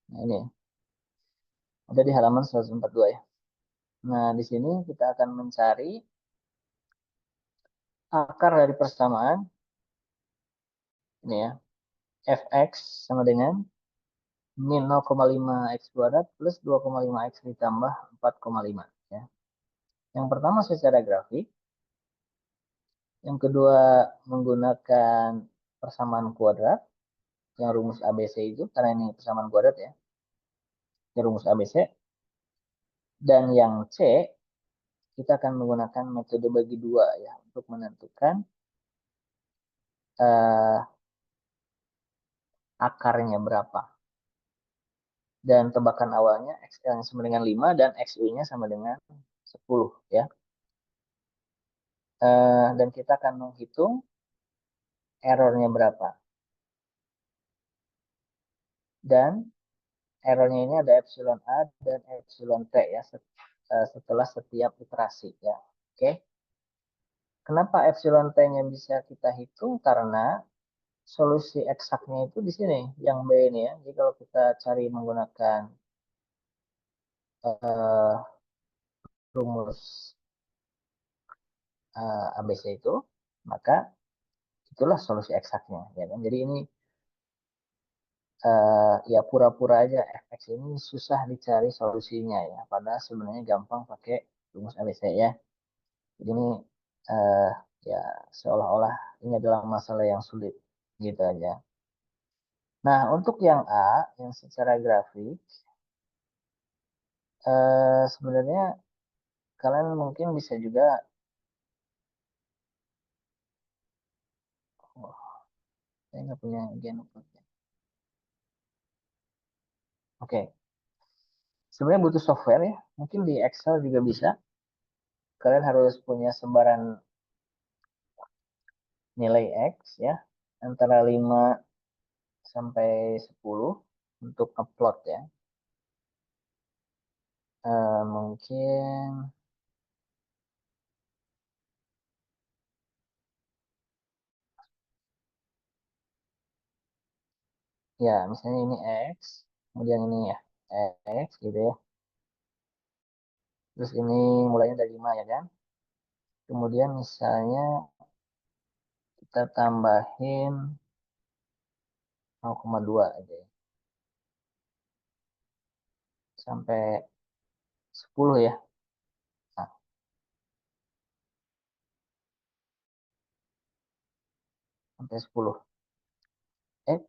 Nah, ini ya. Ada di halaman 142 ya. Nah, di sini kita akan mencari akar dari persamaan ini ya. Fx sama dengan min 0,5 x kuadrat plus 2,5 x ditambah 4,5 ya. Yang pertama secara grafik, yang kedua menggunakan persamaan kuadrat yang rumus ABC itu karena ini persamaan kuadrat ya. Ini rumus ABC dan yang C kita akan menggunakan metode bagi dua ya untuk menentukan eh, akarnya berapa. Dan tebakan awalnya XL-nya sama dengan 5 dan XU-nya sama dengan 10 ya. Dan kita akan menghitung errornya berapa. Dan errornya ini ada epsilon A dan epsilon T ya setelah setiap iterasi ya. Oke. Kenapa epsilon T-nya bisa kita hitung? Karena solusi eksaknya itu di sini, yang B ini ya. Jadi kalau kita cari menggunakan uh, rumus ABC itu, maka itulah solusi eksaknya. Ya kan? Jadi ini ya pura-pura aja fx ini susah dicari solusinya ya. Padahal sebenarnya gampang pakai rumus ABC ya. Jadi ini uh, ya seolah-olah ini adalah masalah yang sulit gitu aja. Nah, untuk yang A, yang secara grafik, sebenarnya kalian mungkin bisa juga, oh, saya nggak punya genus. Oke, sebenarnya butuh software ya. Mungkin di Excel juga bisa. Kalian harus punya sebaran nilai X ya, antara 5 sampai 10 untuk upload ya. Mungkin ya misalnya ini X, kemudian ini ya X gitu ya. Terus ini mulainya dari 5 ya kan. Kemudian misalnya kita tambahin 0,2 aja ya. Sampai 10 ya. Nah, sampai 10. Eh,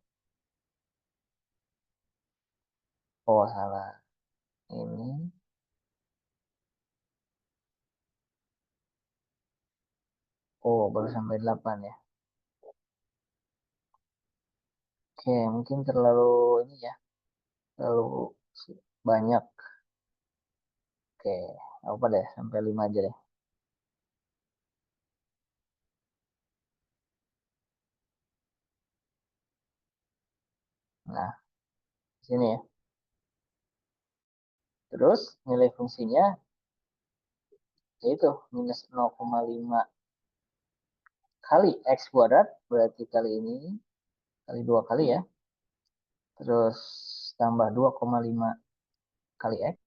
oh salah. Ini, oh baru sampai 8 ya. Oke, mungkin terlalu ini ya, terlalu banyak. Oke, apa deh, sampai 5 aja deh. Nah, sini ya. Terus nilai fungsinya yaitu minus 0,5 kali X kuadrat, berarti kali ini, kali 2 kali ya. Terus tambah 2,5 kali X,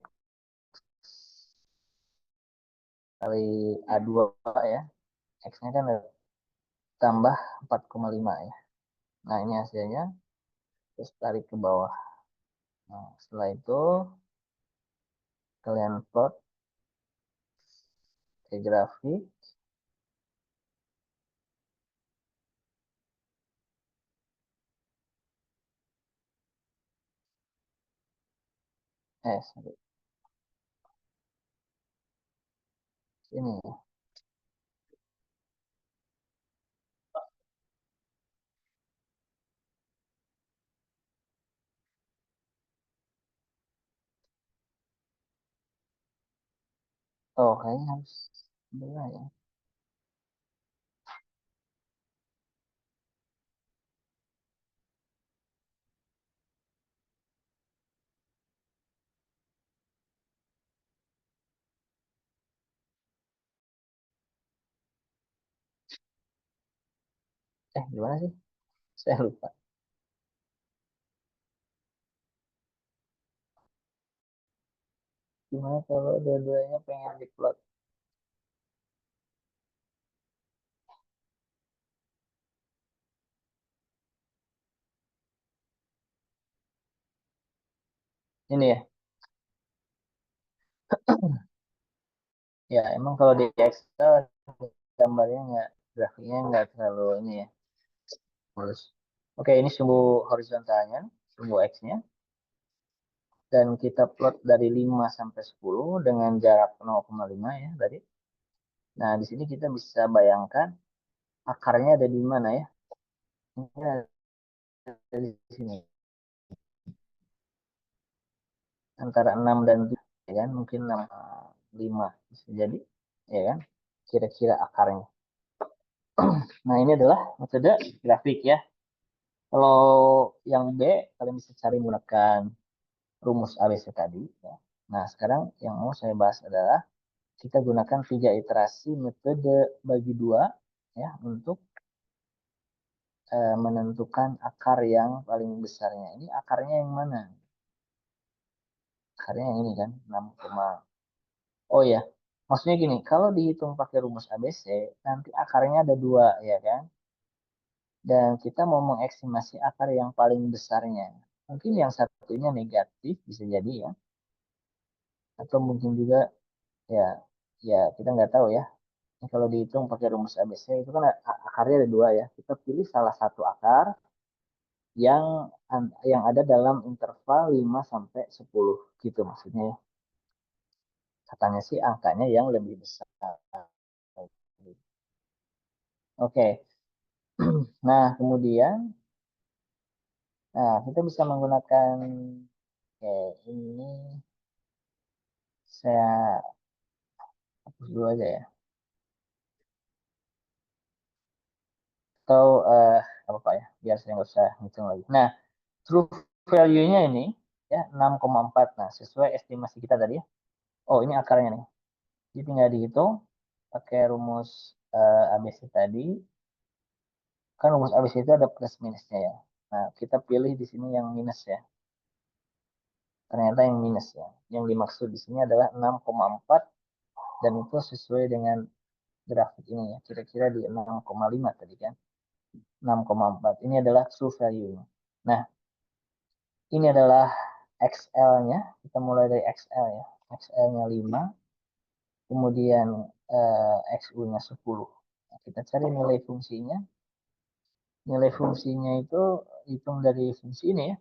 kali A2 ya. X-nya kan tambah 4,5 ya. Nah, ini hasilnya. Terus tarik ke bawah. Nah, setelah itu kalian plot ke grafik. Sorry. Ini ya. Oh, kayaknya harus benar ya. Gimana sih? Saya lupa. Gimana kalau dua-duanya pengen diplot? Ini ya. Ya, emang kalau di Excel gambarnya nggak, grafiknya nggak terlalu ini ya, mulus. Oke, ini sumbu horizontalnya, sumbu X-nya. Dan kita plot dari 5 sampai 10 dengan jarak 0,5 ya tadi. Nah, di sini kita bisa bayangkan akarnya ada di mana ya. Ini ada di sini. Antara 6 dan 7, ya kan? Mungkin 6, 5 bisa jadi, ya kan? Kira-kira akarnya. Nah, ini adalah metode grafik ya. Kalau yang B, kalian bisa cari menggunakan rumus ABC tadi. Ya. Nah, sekarang yang mau saya bahas adalah kita gunakan 3 iterasi metode bagi 2 ya untuk menentukan akar yang paling besarnya. Ini akarnya yang mana? Akarnya yang ini kan, 6, oh ya, maksudnya gini, kalau dihitung pakai rumus ABC, nanti akarnya ada 2 ya kan? Dan kita mau mengestimasi akar yang paling besarnya. Mungkin yang satunya negatif, bisa jadi ya. Atau mungkin juga ya, ya kita nggak tahu ya. Ini kalau dihitung pakai rumus ABC itu kan akarnya ada 2 ya. Kita pilih salah satu akar yang yang ada dalam interval 5 sampai 10 gitu maksudnya ya. Katanya sih angkanya yang lebih besar. Oke. Nah, kemudian kita bisa menggunakan, oke, ini saya hapus dulu aja ya. Atau apa Pak ya, biar saya nggak usah hitung lagi. Nah, true value-nya ini ya 6,4. Nah, sesuai estimasi kita tadi ya. Oh, ini akarnya nih. Jadi tinggal dihitung pakai rumus ABC tadi. Kan rumus ABC itu ada plus minusnya ya. Nah, kita pilih di sini yang minus ya. Ternyata yang minus ya. Yang dimaksud di sini adalah 6,4 dan itu sesuai dengan grafik ini ya. Kira-kira di 6,5 tadi kan. 6,4. Ini adalah true value-nya. Nah, ini adalah XL-nya. Kita mulai dari XL ya. XL-nya 5, kemudian XU-nya 10. Nah, kita cari nilai fungsinya. Nilai fungsinya itu hitung dari fungsi ini ya.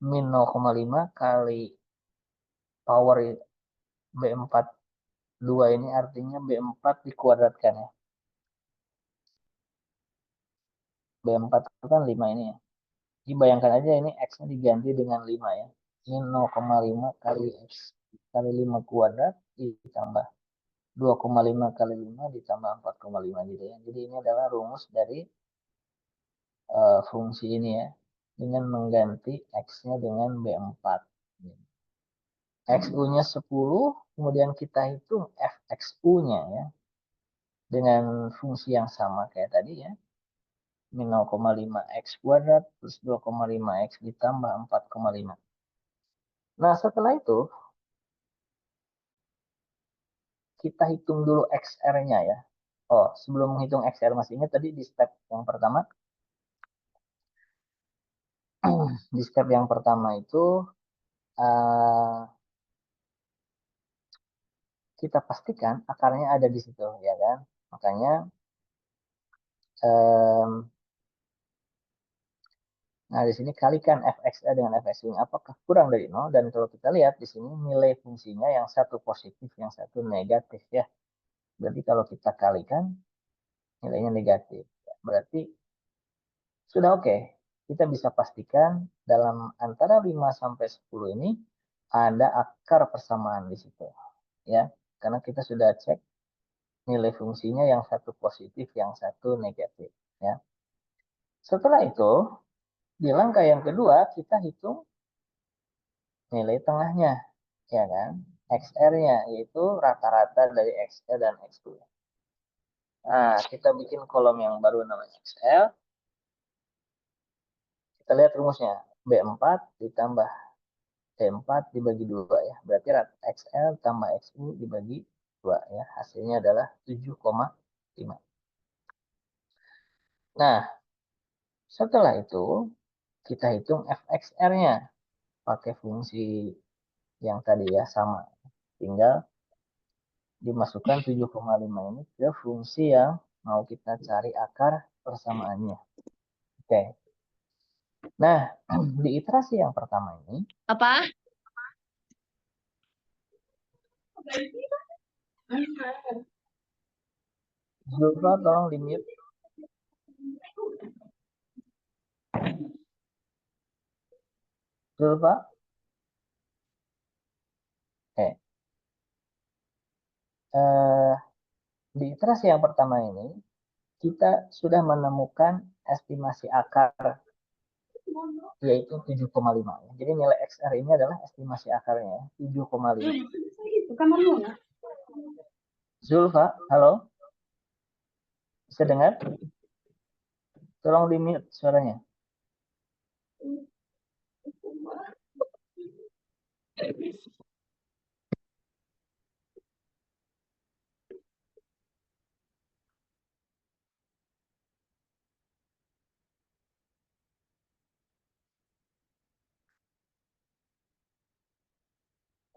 Min 0,5 kali power B4 2 ini artinya B4 dikuadratkan ya. B4 itu kan 5 ini ya. Jadi bayangkan aja ini X-nya diganti dengan 5 ya. Ini 0,5 kali X kali 5 kuadrat ditambah 2,5 kali 5 ditambah 4,5 gitu ya. Jadi ini adalah rumus dari fungsi ini ya. Dengan mengganti X-nya dengan B4. XU-nya 10, kemudian kita hitung FXU-nya ya. Dengan fungsi yang sama kayak tadi ya. Min 0,5 X kuadrat plus 2,5 X ditambah 4,5. Nah, setelah itu kita hitung dulu XR-nya ya. Oh, sebelum menghitung XR masih ingat tadi di step yang pertama. Di step yang pertama itu uh, kita pastikan akarnya ada di situ ya kan. Makanya um, nah di sini kalikan fx dengan fx-nya apakah kurang dari 0, dan kalau kita lihat di sini nilai fungsinya yang satu positif, yang satu negatif ya. Berarti kalau kita kalikan nilainya negatif. Berarti sudah oke. Kita bisa pastikan dalam antara 5 sampai 10 ini ada akar persamaan di situ. Ya, karena kita sudah cek nilai fungsinya yang satu positif, yang satu negatif. Ya. Setelah itu, di langkah yang kedua kita hitung nilai tengahnya, ya kan? XR-nya yaitu rata-rata dari XL dan X2. Nah, kita bikin kolom yang baru namanya XL. Kita lihat rumusnya. B4 ditambah T4 dibagi 2 ya. Berarti XL tambah XU dibagi 2 ya. Hasilnya adalah 7,5. Nah, setelah itu kita hitung FXR-nya pakai fungsi yang tadi ya sama. Tinggal dimasukkan 7,5 ini ke fungsi yang mau kita cari akar persamaannya. Oke. Nah, di iterasi yang pertama ini Apa? Zulfa tolong di mute. Zulfa. Oke. Di iterasi yang pertama ini kita sudah menemukan estimasi akar yaitu 7,5. Jadi nilai XR ini adalah estimasi akarnya 7,5. Zulfa, halo? Bisa dengar? Tolong di mute suaranya.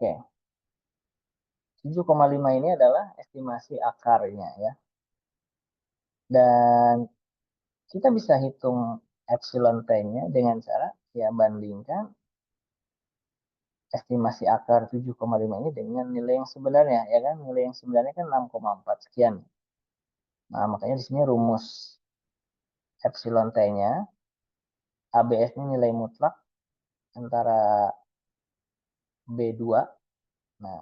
Oke. 7,5 ini adalah estimasi akarnya ya. Dan kita bisa hitung epsilon t-nya dengan cara ya bandingkan estimasi akar 7,5 ini dengan nilai yang sebenarnya ya kan. Nilai yang sebenarnya kan 6,4 sekian. Nah, makanya di sini rumus epsilon t-nya ABS ini nilai mutlak antara B2. Nah,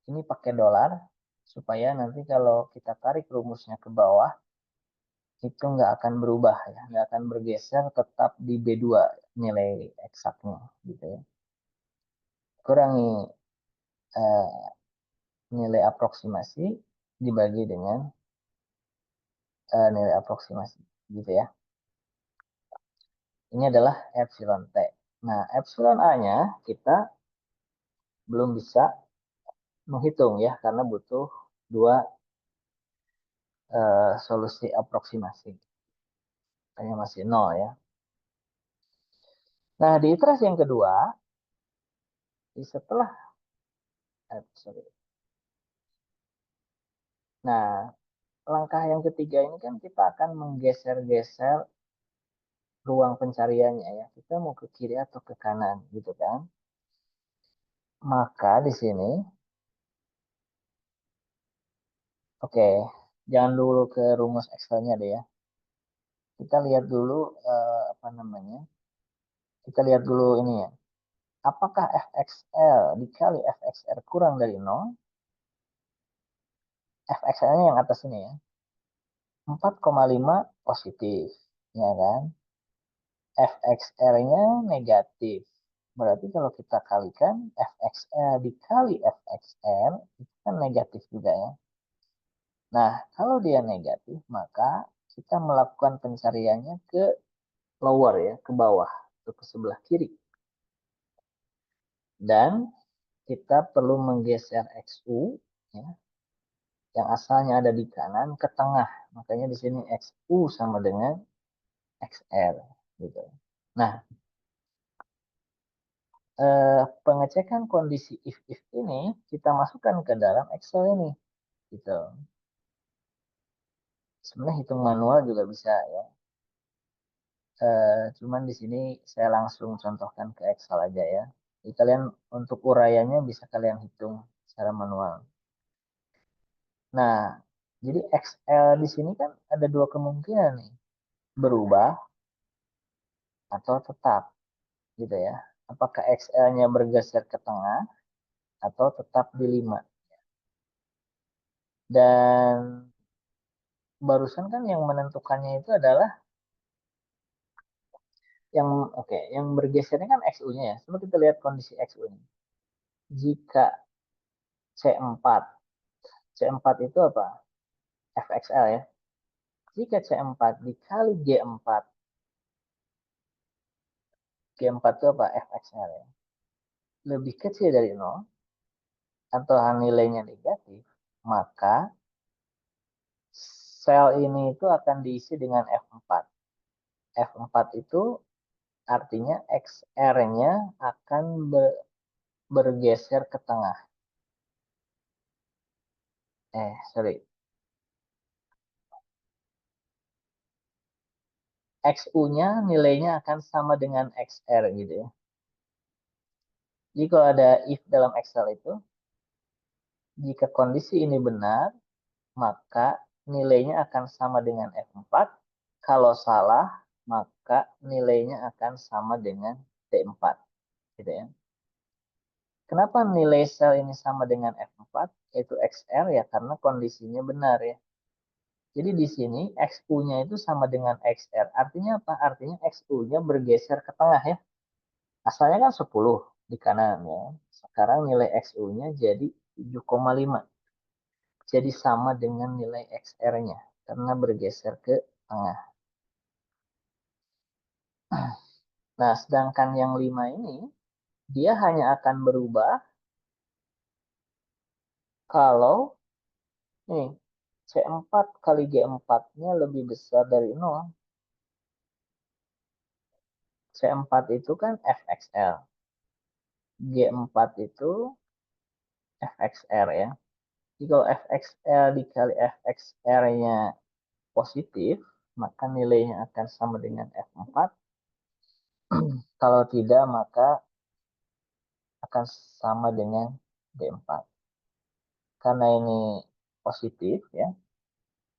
ini pakai dolar supaya nanti kalau kita tarik rumusnya ke bawah itu nggak akan berubah ya, nggak akan bergeser, tetap di B2 nilai eksaknya gitu ya. Kurangi eh, nilai aproksimasi dibagi dengan nilai aproksimasi gitu ya. Ini adalah epsilon T. Nah, epsilon A-nya kita belum bisa menghitung ya karena butuh dua solusi aproksimasi. Hanya masih 0 ya. Nah, di iterasi yang kedua, setelah sorry. Nah, langkah yang ketiga ini kan kita akan menggeser-geser ruang pencariannya ya. Kita mau ke kiri atau ke kanan gitu kan. Maka di sini, oke, jangan dulu ke rumus Excel-nya deh ya. Kita lihat dulu apa namanya? Kita lihat dulu ini ya. Apakah FXL dikali FXR kurang dari 0? FXL-nya yang atas ini ya. 4,5 positif, ya kan? FXR-nya negatif. Berarti kalau kita kalikan FXL dikali FXR itu kan negatif juga ya. Nah, kalau dia negatif, maka kita melakukan pencariannya ke lower ya, ke bawah atau ke sebelah kiri. Dan kita perlu menggeser XU ya, yang asalnya ada di kanan ke tengah. Makanya di sini XU sama dengan XR gitu. Nah, pengecekan kondisi if ini kita masukkan ke dalam Excel ini gitu. Sebenarnya hitung manual juga bisa ya. Cuman di sini saya langsung contohkan ke Excel aja ya. Jadi kalian untuk uraiannya bisa kalian hitung secara manual. Nah, jadi XL di sini kan ada dua kemungkinan nih. Berubah atau tetap gitu ya. Apakah XL-nya bergeser ke tengah atau tetap di 5. Dan barusan kan yang menentukannya itu adalah yang yang bergesernya kan XU-nya ya. Coba kita lihat kondisi XU-nya. Jika C4, C4 itu apa? FXL ya. Jika C4 dikali G4, G4 itu apa? FXL ya. lebih kecil dari 0 atau nilainya negatif, maka sel ini itu akan diisi dengan F4. F4 itu artinya XR-nya akan bergeser ke tengah. Sorry. XU-nya nilainya akan sama dengan XR gitu ya. Jadi kalau ada if dalam Excel itu, jika kondisi ini benar, maka nilainya akan sama dengan F4. Kalau salah, maka nilainya akan sama dengan D4. Gitu ya. Kenapa nilai sel ini sama dengan F4, yaitu XR ya karena kondisinya benar ya. Jadi di sini XU-nya itu sama dengan XR. Artinya apa? Artinya XU-nya bergeser ke tengah ya. Asalnya kan 10 di kanan ya. Sekarang nilai XU-nya jadi 7,5. Jadi sama dengan nilai XR-nya karena bergeser ke tengah. Nah, sedangkan yang 5 ini dia hanya akan berubah kalau nih C4 kali G4-nya lebih besar dari 0. C4 itu kan FXL. G4 itu FXR ya. Jadi kalau FXL dikali FXR-nya positif, maka nilainya akan sama dengan F4. Kalau tidak, maka akan sama dengan D4. Karena ini positif ya.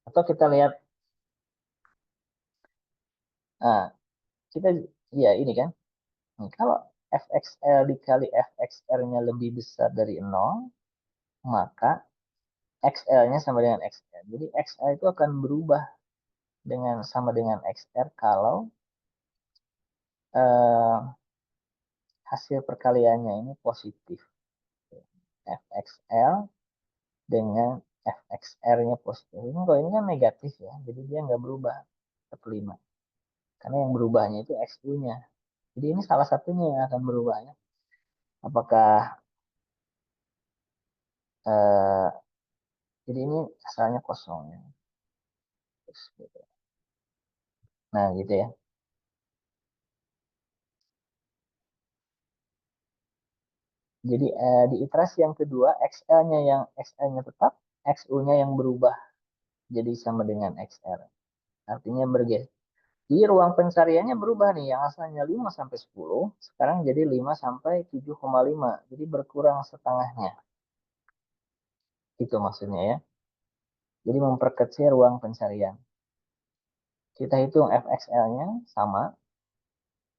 Atau kita lihat, nah kita ya ini kan. Kalau FXL dikali FXR-nya lebih besar dari 0, maka XL-nya sama dengan XR. Jadi XL itu akan berubah dengan sama dengan XR kalau eh, hasil perkaliannya ini positif. FXL dengan FXR-nya positif. Ini kalau ini kan negatif ya, jadi dia nggak berubah ke 5. Karena yang berubahnya itu XU-nya. Jadi ini salah satunya yang akan berubahnya. Apakah eh, jadi ini asalnya kosong ya. Gitu. Nah gitu ya. Jadi di iterasi yang kedua XL-nya tetap, XU-nya yang berubah jadi sama dengan XR. Artinya bergeser. Jadi ruang pencariannya berubah nih, yang asalnya 5 sampai 10, sekarang jadi 5 sampai 7,5. Jadi berkurang setengahnya. Itu maksudnya ya. Jadi memperkecil ruang pencarian. Kita hitung FXL-nya sama,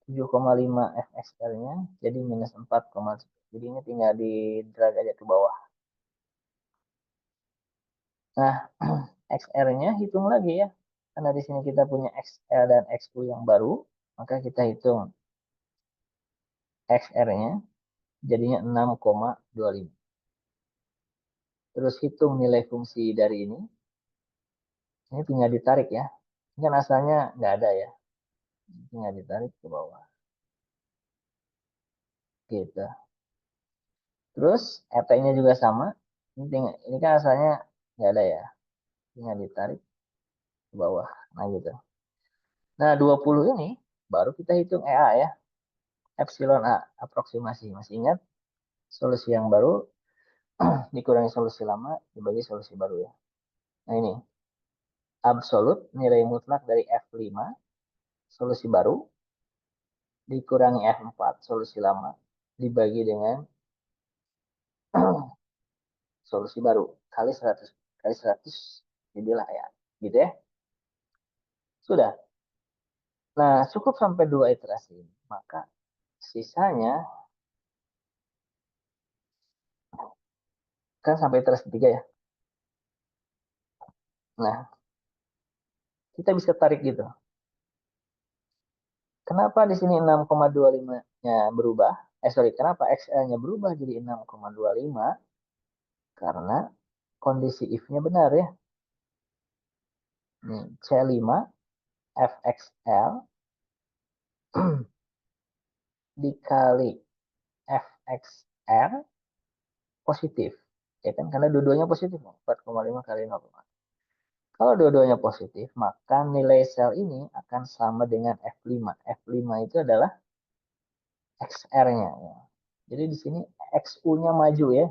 7,5 FXL-nya jadi minus 4,1. Jadi ini tinggal di drag aja ke bawah. Nah, XR-nya hitung lagi ya. Karena di sini kita punya XL dan XU yang baru, maka kita hitung XR-nya jadinya 6,25. Terus hitung nilai fungsi dari ini. Ini tinggal ditarik ya. Ini kan asalnya nggak ada ya. Tinggal ditarik ke bawah. Gitu. Terus ET-nya juga sama. Ini kan asalnya nggak ada ya. Tinggal ditarik ke bawah. Nah gitu. Nah 20 ini baru kita hitung EA ya. Epsilon A. Aproksimasi. Masih ingat? Solusi yang baru dikurangi solusi lama dibagi solusi baru ya. Nah ini. Absolut nilai mutlak dari F5. Solusi baru dikurangi F4 solusi lama dibagi dengan solusi baru kali 100 kali 100 jadilah ya gitu ya. Sudah. Nah, cukup sampai 2 iterasi. Maka sisanya kan sampai iterasi 3 ya. Nah, kita bisa tarik gitu. Kenapa di sini 6,25-nya berubah? Sorry, kenapa XL-nya berubah jadi 6,25? Karena kondisi if-nya benar ya. Nih, C5 FXL dikali fxr positif. Ya kan, karena dua-duanya positif. 4,5 kali 0,5. Kalau dua-duanya positif, maka nilai sel ini akan sama dengan F5. F5 itu adalah XR-nya. Ya. Jadi di sini XU-nya maju ya.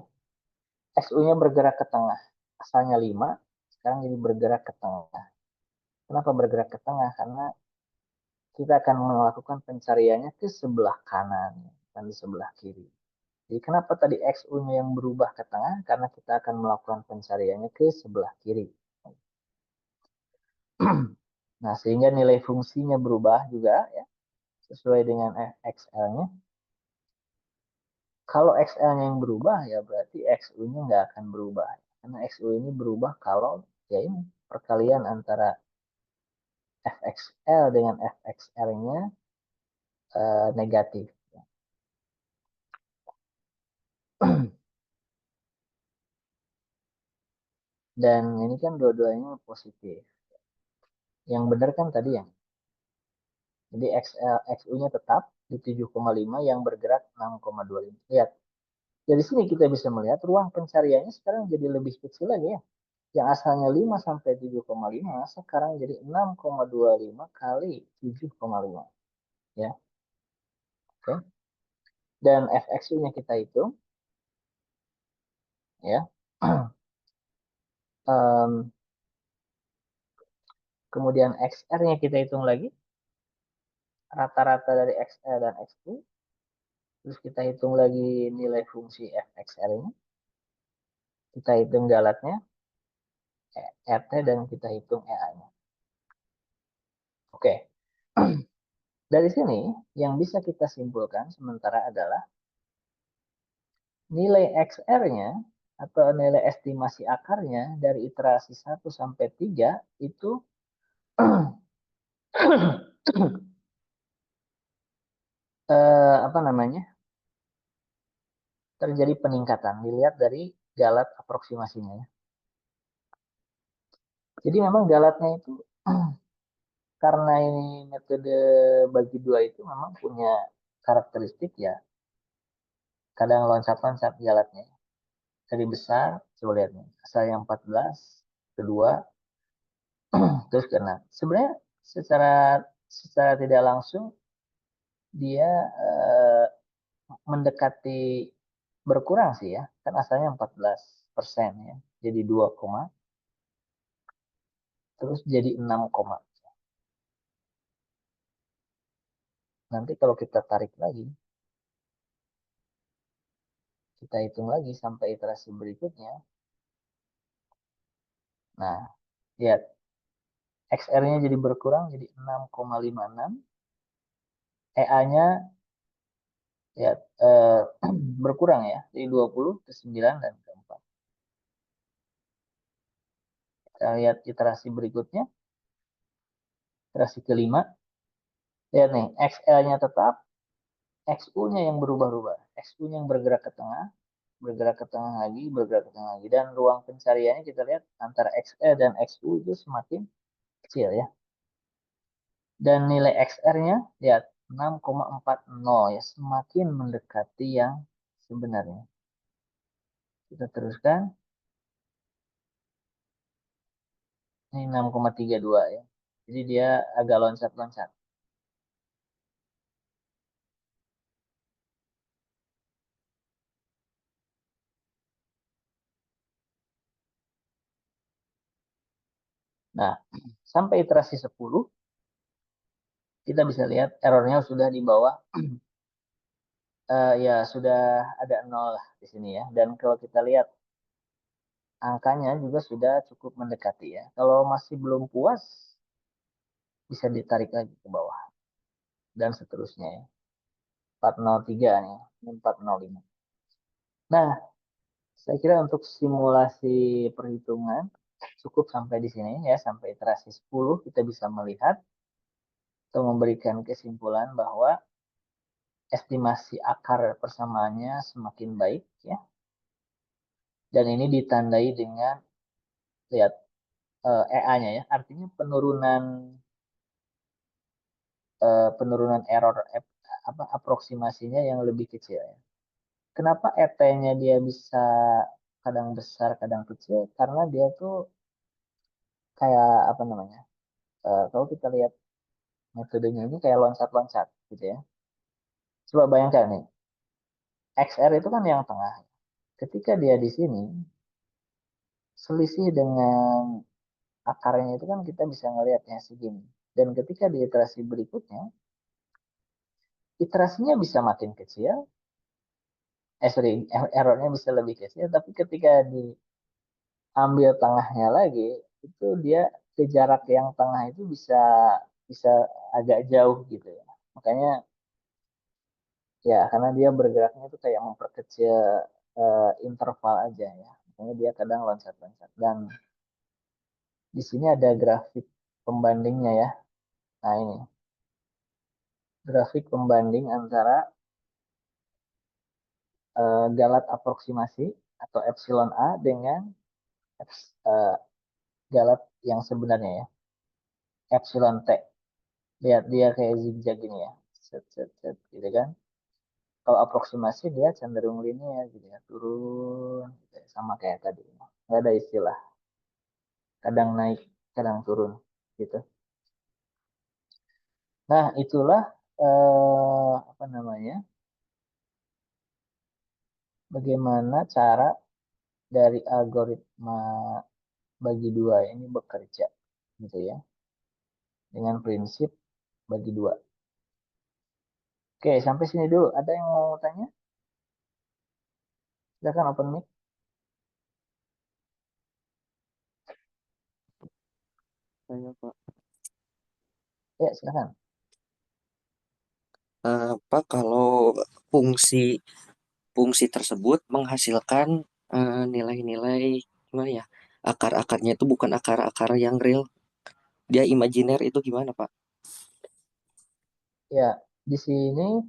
XU-nya bergerak ke tengah. Asalnya 5, sekarang jadi bergerak ke tengah. Kenapa bergerak ke tengah? Karena kita akan melakukan pencariannya ke sebelah kanan dan di sebelah kiri. Jadi kenapa tadi XU-nya yang berubah ke tengah? Karena kita akan melakukan pencariannya ke sebelah kiri. Nah, sehingga nilai fungsinya berubah juga ya, sesuai dengan XL-nya. Kalau XL-nya yang berubah, ya berarti XU-nya nggak akan berubah. Karena XU ini berubah kalau ya ini perkalian antara FXL dengan FXR-nya negatif. Dan ini kan dua-duanya positif. Yang benar kan tadi ya. Jadi XU-nya tetap di 7,5 yang bergerak 6,25. Lihat. Dari sini kita bisa melihat ruang pencariannya sekarang jadi lebih kecil lagi ya. Yang asalnya 5 sampai 7,5 sekarang jadi 6,25 kali 7,5 ya. Oke. Dan fxu-nya kita hitung ya. Kemudian xr-nya kita hitung lagi, rata-rata dari xr dan xu. Terus kita hitung lagi nilai fungsi fxr ini. Kita hitung galatnya, rt, dan kita hitung EA-nya. Oke. Dari sini yang bisa kita simpulkan sementara adalah nilai XR-nya atau nilai estimasi akarnya dari iterasi 1 sampai 3 itu apa namanya? Terjadi peningkatan dilihat dari galat aproksimasinya ya. Jadi memang galatnya itu karena ini metode bagi dua itu memang punya karakteristik ya. Kadang loncat-loncat galatnya. Dari besar, coba lihat nih. Asal yang 14, kedua, terus ke 6. Sebenarnya secara secara tidak langsung dia mendekati berkurang sih ya. Kan asalnya 14% ya. Jadi 2, terus jadi 6, nanti kalau kita tarik lagi, kita hitung lagi sampai iterasi berikutnya. Nah, lihat XR-nya jadi berkurang jadi 6,56. EA-nya ya berkurang ya, jadi 20 ke 9 dan ke 4. Kita lihat iterasi berikutnya, iterasi kelima. Lihat nih, XL-nya tetap, XU-nya yang berubah-ubah. XU-nya yang bergerak ke tengah, bergerak ke tengah lagi, bergerak ke tengah lagi. Dan ruang pencariannya kita lihat antara XL dan XU itu semakin kecil ya. Dan nilai XR-nya lihat 6,40 ya, semakin mendekati yang sebenarnya. Kita teruskan. Ini 6,32 ya. Jadi dia agak loncat-loncat. Nah, sampai iterasi 10, kita bisa lihat errornya sudah di bawah. Ya, sudah ada 0 lah di sini ya. Dan kalau kita lihat angkanya juga sudah cukup mendekati ya. Kalau masih belum puas, bisa ditarik lagi ke bawah. Dan seterusnya ya. 403 nih, 405. Nah, saya kira untuk simulasi perhitungan cukup sampai di sini ya. Sampai iterasi 10 kita bisa melihat atau memberikan kesimpulan bahwa estimasi akar persamaannya semakin baik ya. Dan ini ditandai dengan lihat EA-nya ya, artinya penurunan error apa aproksimasinya yang lebih kecil ya. Kenapa ET-nya dia bisa kadang besar, kadang kecil? Karena dia tuh kayak apa namanya? Kalau kita lihat metodenya ini kayak loncat-loncat gitu ya. Coba bayangkan nih, XR itu kan yang tengah. Ketika dia di sini, selisih dengan akarnya itu kan kita bisa ngelihatnya segini. Dan ketika di iterasi berikutnya, iterasinya bisa makin kecil, sorry, errornya bisa lebih kecil, tapi ketika diambil tengahnya lagi, itu dia ke jarak yang tengah itu bisa bisa agak jauh gitu ya. Makanya ya karena dia bergeraknya itu kayak memperkecil interval aja ya. Makanya dia kadang loncat-loncat. Dan di sini ada grafik pembandingnya ya. Nah ini grafik pembanding antara galat aproksimasi atau epsilon A dengan eh, galat yang sebenarnya ya, epsilon T. Lihat dia kayak zigzag gini ya. Set, set, set, gitu kan. Kalau aproksimasi dia cenderung linear gitu ya, turun gitu ya. Sama kayak tadi. Nggak ada istilah. Kadang naik, kadang turun gitu. Nah, itulah apa namanya? Bagaimana cara dari algoritma bagi dua ini bekerja gitu ya. Dengan prinsip bagi dua. Oke, sampai sini dulu. Ada yang mau tanya? Silakan open mic. Saya Pak. Ya, silakan. Pak, kalau fungsi fungsi tersebut menghasilkan nilai-nilai gimana ya? Akar-akarnya itu bukan akar-akar yang real, dia imajiner itu gimana, Pak? Ya, di sini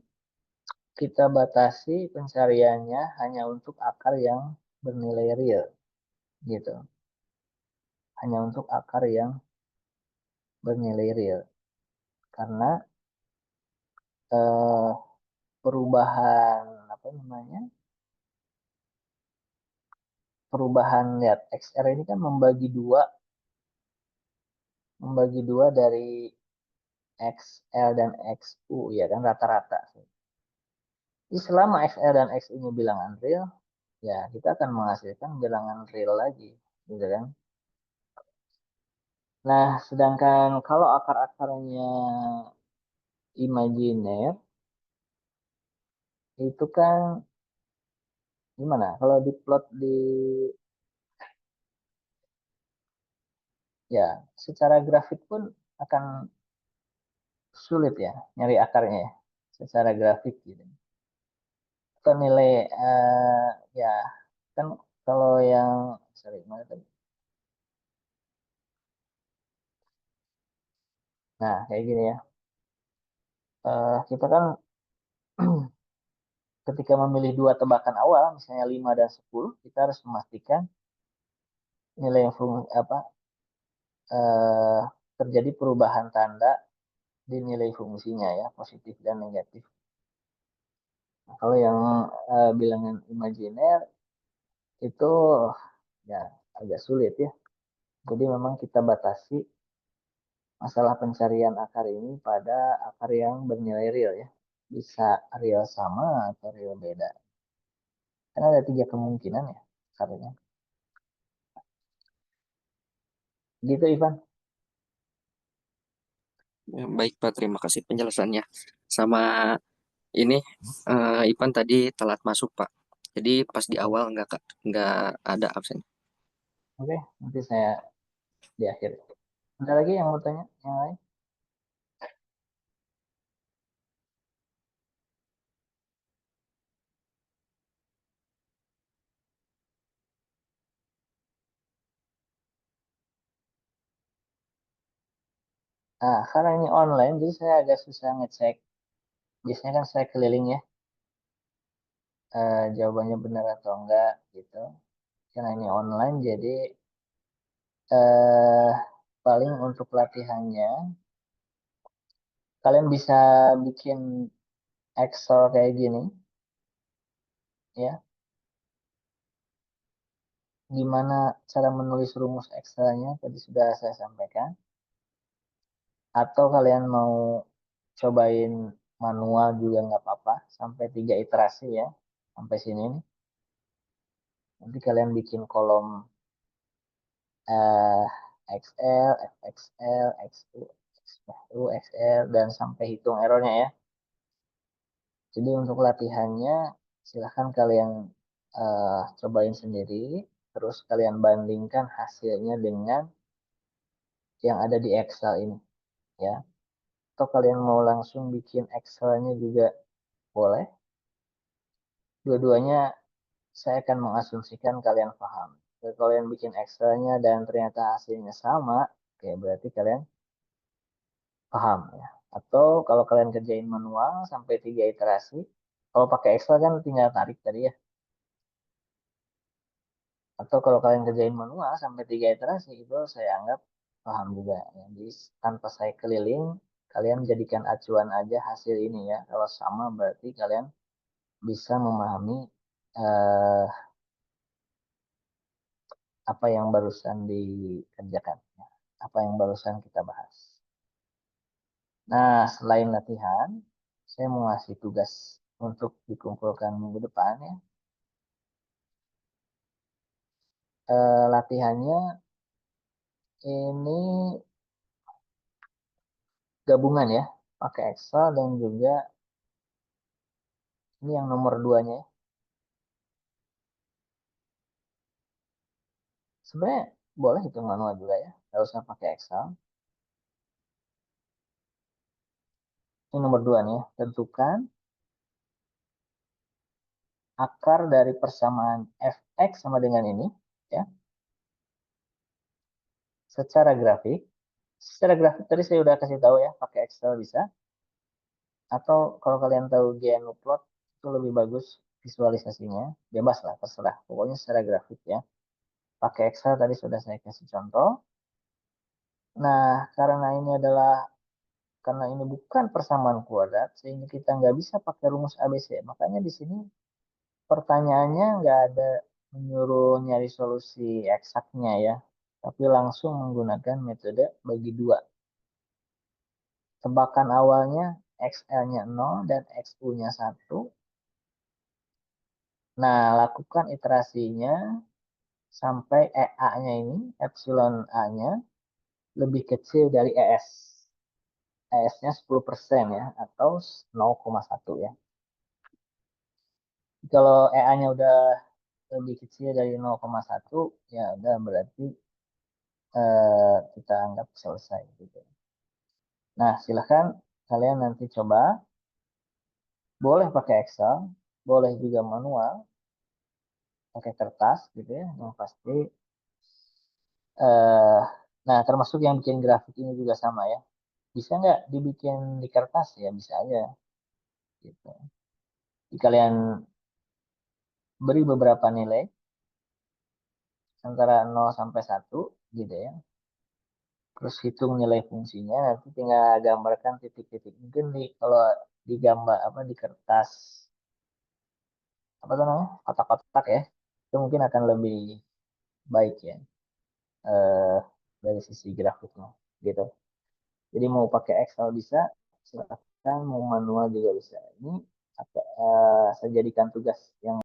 kita batasi pencariannya hanya untuk akar yang bernilai real, gitu. Hanya untuk akar yang bernilai real. Karena eh, perubahan apa namanya? Perubahan lihat XR ini kan membagi dua dari XL dan XU ya kan rata-rata. Jadi selama XL dan X ini bilangan real, ya kita akan menghasilkan bilangan real lagi, gitu kan? Nah, sedangkan kalau akar-akarnya imajiner itu kan gimana? Kalau diplot di ya secara grafik pun akan sulit ya nyari akarnya ya, secara grafik gitu. Atau nilai ya kan kalau yang sorry mana tadi? Nah, kayak gini ya. Kita kan ketika memilih dua tebakan awal, misalnya 5 dan 10, kita harus memastikan nilai yang apa eh, terjadi perubahan tanda di nilai fungsinya ya, positif dan negatif. Nah, kalau yang bilangan imajiner itu ya agak sulit ya. Jadi memang kita batasi masalah pencarian akar ini pada akar yang bernilai real ya. Bisa real sama atau real beda. Karena ada tiga kemungkinan ya akarnya. Gitu Ivan. Ya, baik, Pak, terima kasih penjelasannya. Sama ini Ipan tadi telat masuk, Pak. Jadi pas di awal nggak ada absen. Oke, nanti saya di akhir. Ada lagi yang mau tanya? Yang lain? Nah, karena ini online, jadi saya agak susah ngecek. Biasanya kan saya keliling ya, jawabannya benar atau enggak gitu. Karena ini online, jadi eh, paling untuk latihannya, kalian bisa bikin Excel kayak gini. ya. Gimana cara menulis rumus Excel-nya tadi sudah saya sampaikan. Atau kalian mau cobain manual juga nggak apa-apa. Sampai 3 iterasi ya. Sampai sini nih. Nanti kalian bikin kolom eh, XL, FXL, XU, XU, XL, dan sampai hitung errornya ya. Jadi untuk latihannya silahkan kalian cobain sendiri. Terus kalian bandingkan hasilnya dengan yang ada di Excel ini ya. Atau kalian mau langsung bikin Excel-nya juga boleh. Dua-duanya saya akan mengasumsikan kalian paham. Kalau kalian bikin Excel-nya dan ternyata hasilnya sama, oke berarti kalian paham ya. Atau kalau kalian kerjain manual sampai 3 iterasi, kalau pakai Excel kan tinggal tarik tadi ya. Atau kalau kalian kerjain manual sampai 3 iterasi, itu saya anggap paham juga. Ya. Jadi tanpa saya keliling, kalian jadikan acuan aja hasil ini ya. Kalau sama berarti kalian bisa memahami eh, apa yang barusan dikerjakan, ya. Apa yang barusan kita bahas. Nah, selain latihan, saya mau ngasih tugas untuk dikumpulkan minggu depan ya. Latihannya ini gabungan ya, pakai Excel dan juga ini yang nomor duanya ya. Sebenarnya boleh hitung manual juga ya, nggak usah pakai Excel. Ini nomor dua nih ya, tentukan akar dari persamaan fx sama dengan ini ya, secara grafik. Secara grafik tadi saya udah kasih tahu ya, pakai Excel bisa. Atau kalau kalian tahu GNU Plot itu lebih bagus visualisasinya, bebas lah, terserah. Pokoknya secara grafik ya. Pakai Excel tadi sudah saya kasih contoh. Nah, karena ini bukan persamaan kuadrat, sehingga kita nggak bisa pakai rumus ABC. Makanya di sini pertanyaannya nggak ada menyuruh nyari solusi eksaknya ya, tapi langsung menggunakan metode bagi dua. Tebakan awalnya XL-nya 0 dan XU-nya 1. Nah, lakukan iterasinya sampai EA-nya ini, epsilon A-nya, lebih kecil dari ES. ES-nya 10% ya, atau 0,1 ya. Kalau EA-nya udah lebih kecil dari 0,1, ya udah berarti kita anggap selesai gitu. Nah, silahkan kalian nanti coba. Boleh pakai Excel, boleh juga manual, pakai kertas gitu ya, yang pasti. eh nah, termasuk yang bikin grafik ini juga sama ya. Bisa nggak dibikin di kertas ya? Bisa aja gitu. Jadi kalian beri beberapa nilai antara 0 sampai 1 gitu ya. Terus hitung nilai fungsinya, nanti tinggal gambarkan titik-titik. Mungkin kalau digambar apa di kertas apa tuh namanya kotak-kotak ya, itu mungkin akan lebih baik ya eh, dari sisi grafiknya gitu. Jadi mau pakai Excel bisa, silakan mau manual juga bisa. Ini saya jadikan tugas yang